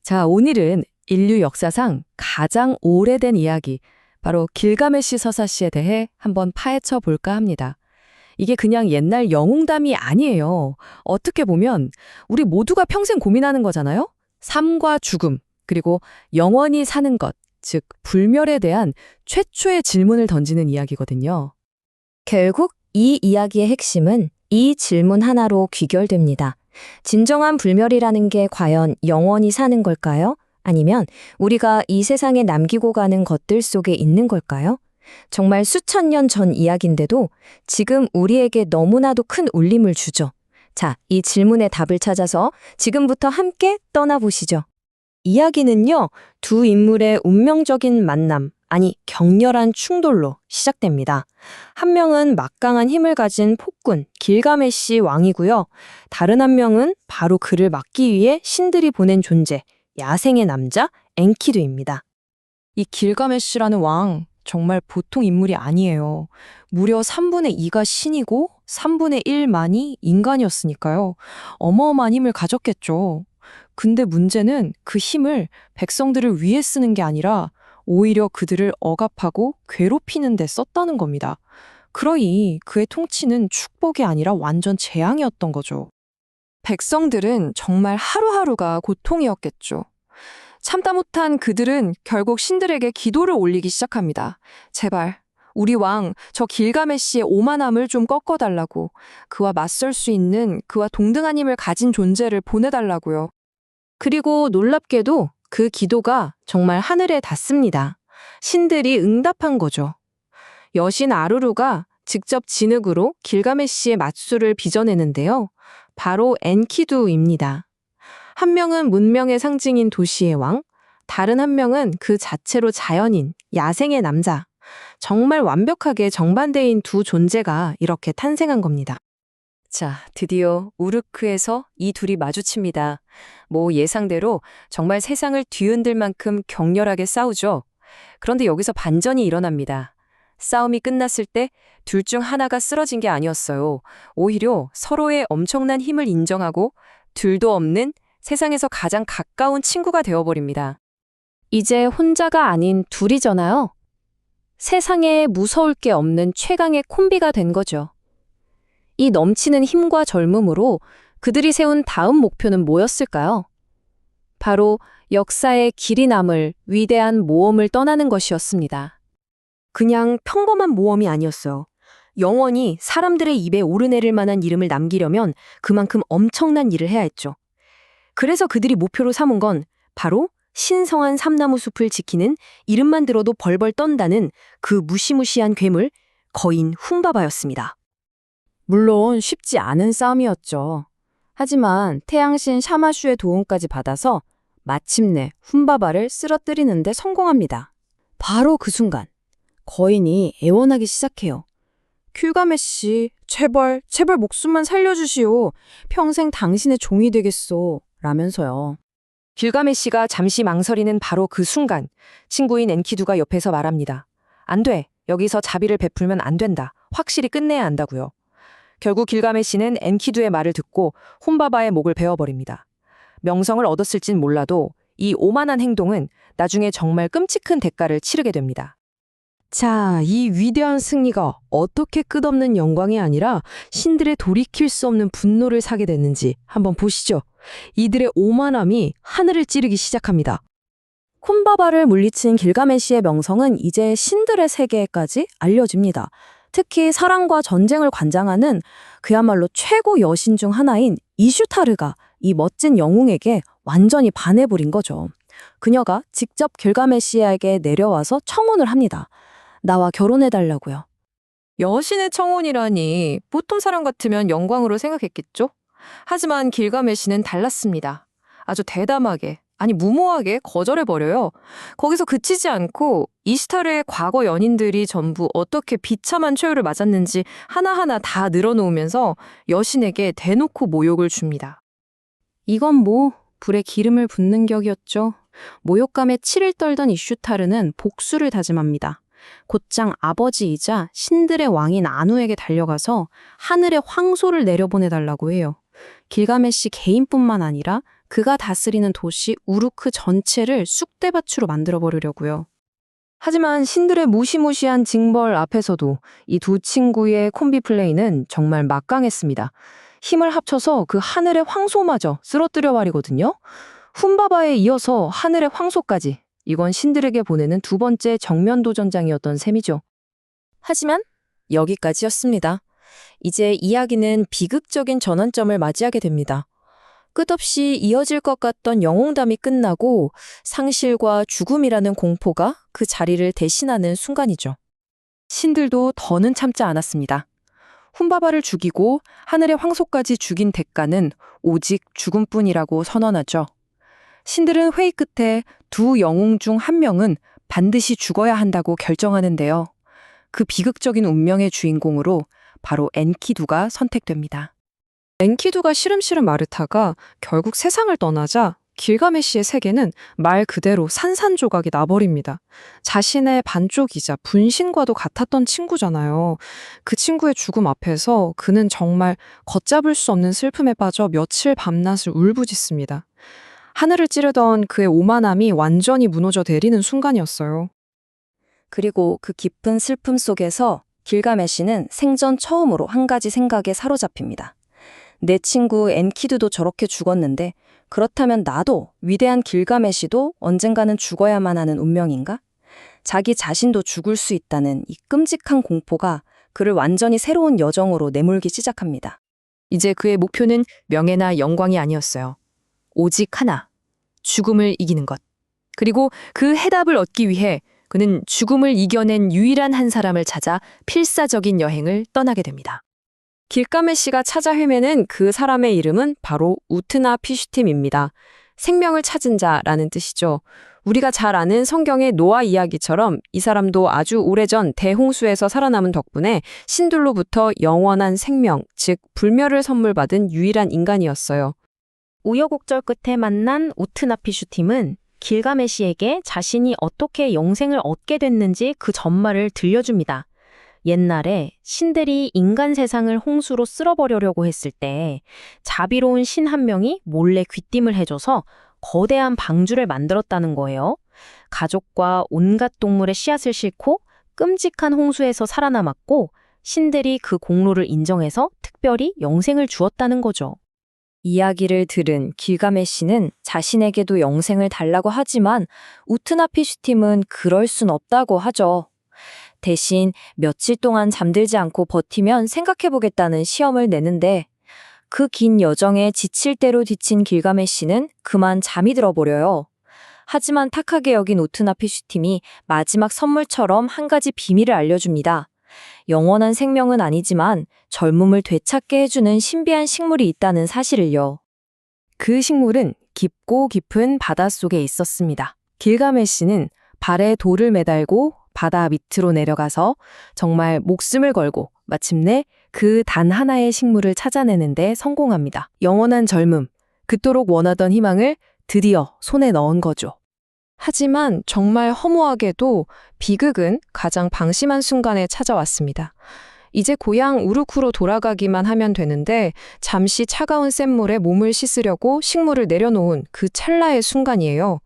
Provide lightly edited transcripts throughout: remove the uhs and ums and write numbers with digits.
자, 오늘은 인류 역사상 가장 오래된 이야기, 바로 길가메시 서사시에 대해 한번 파헤쳐 볼까 합니다. 이게 그냥 옛날 영웅담이 아니에요. 어떻게 보면 우리 모두가 평생 고민하는 거잖아요? 삶과 죽음, 그리고 영원히 사는 것, 즉 불멸에 대한 최초의 질문을 던지는 이야기거든요. 결국 이 이야기의 핵심은 이 질문 하나로 귀결됩니다. 진정한 불멸이라는 게 과연 영원히 사는 걸까요? 아니면 우리가 이 세상에 남기고 가는 것들 속에 있는 걸까요? 정말 수천 년 전 이야기인데도 지금 우리에게 너무나도 큰 울림을 주죠. 자, 이 질문의 답을 찾아서 지금부터 함께 떠나보시죠. 이야기는요, 두 인물의 운명적인 만남, 아니 격렬한 충돌로 시작됩니다. 한 명은 막강한 힘을 가진 폭군 길가메시 왕이고요. 다른 한 명은 바로 그를 막기 위해 신들이 보낸 존재, 야생의 남자 엔키두입니다. 이 길가메시라는 왕, 정말 보통 인물이 아니에요. 무려 3분의 2가 신이고 3분의 1만이 인간이었으니까요. 어마어마한 힘을 가졌겠죠. 근데 문제는 그 힘을 백성들을 위해 쓰는 게 아니라 오히려 그들을 억압하고 괴롭히는 데 썼다는 겁니다. 그러니 그의 통치는 축복이 아니라 완전 재앙이었던 거죠. 백성들은 정말 하루하루가 고통이었겠죠. 참다 못한 그들은 결국 신들에게 기도를 올리기 시작합니다. 제발 우리 왕, 저 길가메시의 오만함을 좀 꺾어달라고, 그와 맞설 수 있는 그와 동등한 힘을 가진 존재를 보내달라고요. 그리고 놀랍게도 그 기도가 정말 하늘에 닿습니다. 신들이 응답한 거죠. 여신 아루루가 직접 진흙으로 길가메시의 맞수를 빚어내는데요. 바로 엔키두입니다. 한 명은 문명의 상징인 도시의 왕, 다른 한 명은 그 자체로 자연인, 야생의 남자. 정말 완벽하게 정반대인 두 존재가 이렇게 탄생한 겁니다. 자, 드디어 우르크에서 이 둘이 마주칩니다. 뭐 예상대로 정말 세상을 뒤흔들 만큼 격렬하게 싸우죠. 그런데 여기서 반전이 일어납니다. 싸움이 끝났을 때 둘 중 하나가 쓰러진 게 아니었어요. 오히려 서로의 엄청난 힘을 인정하고 둘도 없는 세상에서 가장 가까운 친구가 되어버립니다. 이제 혼자가 아닌 둘이잖아요. 세상에 무서울 게 없는 최강의 콤비가 된 거죠. 이 넘치는 힘과 젊음으로 그들이 세운 다음 목표는 뭐였을까요? 바로 역사의 길이 남을 위대한 모험을 떠나는 것이었습니다. 그냥 평범한 모험이 아니었어요. 영원히 사람들의 입에 오르내릴 만한 이름을 남기려면 그만큼 엄청난 일을 해야 했죠. 그래서 그들이 목표로 삼은 건 바로 신성한 삼나무 숲을 지키는, 이름만 들어도 벌벌 떤다는 그 무시무시한 괴물, 거인 훔바바였습니다. 물론 쉽지 않은 싸움이었죠. 하지만 태양신 샤마슈의 도움까지 받아서 마침내 훔바바를 쓰러뜨리는 데 성공합니다. 바로 그 순간 거인이 애원하기 시작해요. 길가메시, 제발 목숨만 살려주시오. 평생 당신의 종이 되겠소. 라면서요. 길가메시가 잠시 망설이는 바로 그 순간 친구인 엔키두가 옆에서 말합니다. 안 돼. 여기서 자비를 베풀면 안 된다. 확실히 끝내야 한다고요. 결국 길가메시는 엔키두의 말을 듣고 훔바바의 목을 베어버립니다. 명성을 얻었을진 몰라도 이 오만한 행동은 나중에 정말 끔찍한 대가를 치르게 됩니다. 자, 이 위대한 승리가 어떻게 끝없는 영광이 아니라 신들의 돌이킬 수 없는 분노를 사게 됐는지 한번 보시죠. 이들의 오만함이 하늘을 찌르기 시작합니다. 훔바바를 물리친 길가메시의 명성은 이제 신들의 세계에까지 알려집니다. 특히 사랑과 전쟁을 관장하는 그야말로 최고 여신 중 하나인 이슈타르가 이 멋진 영웅에게 완전히 반해버린 거죠. 그녀가 직접 길가메시에게 내려와서 청혼을 합니다. 나와 결혼해달라고요. 여신의 청혼이라니 보통 사람 같으면 영광으로 생각했겠죠? 하지만 길가메시는 달랐습니다. 아주 대담하게, 아니 무모하게 거절해버려요. 거기서 그치지 않고 이슈타르의 과거 연인들이 전부 어떻게 비참한 최후를 맞았는지 하나하나 다 늘어놓으면서 여신에게 대놓고 모욕을 줍니다. 이건 뭐 불에 기름을 붓는 격이었죠. 모욕감에 치를 떨던 이슈타르는 복수를 다짐합니다. 곧장 아버지이자 신들의 왕인 아누에게 달려가서 하늘에 황소를 내려보내달라고 해요. 길가메시 개인뿐만 아니라 그가 다스리는 도시 우루크 전체를 쑥대밭으로 만들어버리려고요. 하지만 신들의 무시무시한 징벌 앞에서도 이 두 친구의 콤비 플레이는 정말 막강했습니다. 힘을 합쳐서 그 하늘의 황소마저 쓰러뜨려 버리거든요. 훔바바에 이어서 하늘의 황소까지. 이건 신들에게 보내는 두 번째 정면 도전장이었던 셈이죠. 하지만 여기까지였습니다. 이제 이야기는 비극적인 전환점을 맞이하게 됩니다. 끝없이 이어질 것 같던 영웅담이 끝나고 상실과 죽음이라는 공포가 그 자리를 대신하는 순간이죠. 신들도 더는 참지 않았습니다. 훔바바를 죽이고 하늘의 황소까지 죽인 대가는 오직 죽음뿐이라고 선언하죠. 신들은 회의 끝에 두 영웅 중 한 명은 반드시 죽어야 한다고 결정하는데요. 그 비극적인 운명의 주인공으로 바로 엔키두가 선택됩니다. 엔키두가 시름시름 마르타가 결국 세상을 떠나자 길가메시의 세계는 말 그대로 산산조각이 나버립니다. 자신의 반쪽이자 분신과도 같았던 친구잖아요. 그 친구의 죽음 앞에서 그는 정말 걷잡을 수 없는 슬픔에 빠져 며칠 밤낮을 울부짖습니다. 하늘을 찌르던 그의 오만함이 완전히 무너져 내리는 순간이었어요. 그리고 그 깊은 슬픔 속에서 길가메시는 생전 처음으로 한 가지 생각에 사로잡힙니다. 내 친구 엔키두도 저렇게 죽었는데 그렇다면 나도 위대한 길가메시도 언젠가는 죽어야만 하는 운명인가? 자기 자신도 죽을 수 있다는 이 끔찍한 공포가 그를 완전히 새로운 여정으로 내몰기 시작합니다. 이제 그의 목표는 명예나 영광이 아니었어요. 오직 하나, 죽음을 이기는 것. 그리고 그 해답을 얻기 위해 그는 죽음을 이겨낸 유일한 한 사람을 찾아 필사적인 여행을 떠나게 됩니다. 길가메시가 찾아 헤매는 그 사람의 이름은 바로 우트나 피슈팀입니다. 생명을 찾은 자라는 뜻이죠. 우리가 잘 아는 성경의 노아 이야기처럼 이 사람도 아주 오래전 대홍수에서 살아남은 덕분에 신들로부터 영원한 생명, 즉 불멸을 선물받은 유일한 인간이었어요. 우여곡절 끝에 만난 우트나피슈팀은 길가메시에게 자신이 어떻게 영생을 얻게 됐는지 그 전말을 들려줍니다. 옛날에 신들이 인간 세상을 홍수로 쓸어버리려고 했을 때 자비로운 신 한 명이 몰래 귀띔을 해줘서 거대한 방주를 만들었다는 거예요. 가족과 온갖 동물의 씨앗을 싣고 끔찍한 홍수에서 살아남았고 신들이 그 공로를 인정해서 특별히 영생을 주었다는 거죠. 이야기를 들은 길가메시는 자신에게도 영생을 달라고 하지만 우트나피슈팀은 그럴 순 없다고 하죠. 대신 며칠 동안 잠들지 않고 버티면 생각해보겠다는 시험을 내는데 그 긴 여정에 지칠 대로 지친 길가메시는 그만 잠이 들어버려요. 하지만 탁하게 여긴 우트나피슈팀이 마지막 선물처럼 한 가지 비밀을 알려줍니다. 영원한 생명은 아니지만 젊음을 되찾게 해주는 신비한 식물이 있다는 사실을요. 그 식물은 깊고 깊은 바닷속에 있었습니다. 길가메시는 발에 돌을 매달고 바다 밑으로 내려가서 정말 목숨을 걸고 마침내 그 단 하나의 식물을 찾아내는데 성공합니다. 영원한 젊음, 그토록 원하던 희망을 드디어 손에 넣은 거죠. 하지만 정말 허무하게도 비극은 가장 방심한 순간에 찾아왔습니다. 이제 고향 우루크로 돌아가기만 하면 되는데 잠시 차가운 샘물에 몸을 씻으려고 식물을 내려놓은 그 찰나의 순간이에요.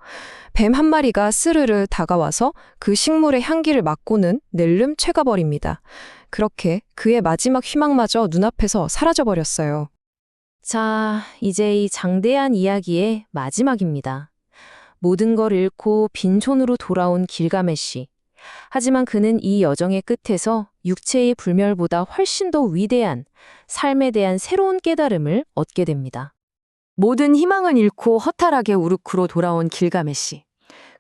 뱀 한 마리가 스르르 다가와서 그 식물의 향기를 맡고는 낼름 채가버립니다. 그렇게 그의 마지막 희망마저 눈앞에서 사라져버렸어요. 자, 이제 이 장대한 이야기의 마지막입니다. 모든 걸 잃고 빈손으로 돌아온 길가메시. 하지만 그는 이 여정의 끝에서 육체의 불멸보다 훨씬 더 위대한 삶에 대한 새로운 깨달음을 얻게 됩니다. 모든 희망을 잃고 허탈하게 우루크로 돌아온 길가메시.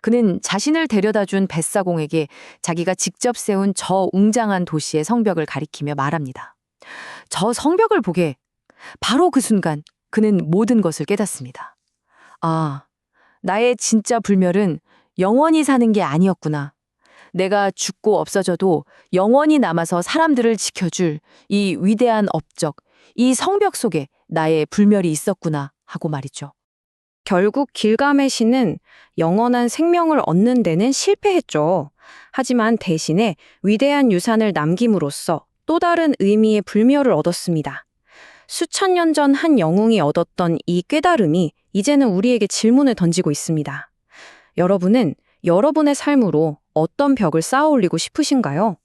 그는 자신을 데려다준 뱃사공에게 자기가 직접 세운 저 웅장한 도시의 성벽을 가리키며 말합니다. 저 성벽을 보게. 바로 그 순간 그는 모든 것을 깨닫습니다. 아, 나의 진짜 불멸은 영원히 사는 게 아니었구나. 내가 죽고 없어져도 영원히 남아서 사람들을 지켜줄 이 위대한 업적, 이 성벽 속에 나의 불멸이 있었구나 하고 말이죠. 결국 길가메시는 영원한 생명을 얻는 데는 실패했죠. 하지만 대신에 위대한 유산을 남김으로써 또 다른 의미의 불멸을 얻었습니다. 수천 년 전 한 영웅이 얻었던 이 깨달음이 이제는 우리에게 질문을 던지고 있습니다. 여러분은 여러분의 삶으로 어떤 벽을 쌓아 올리고 싶으신가요?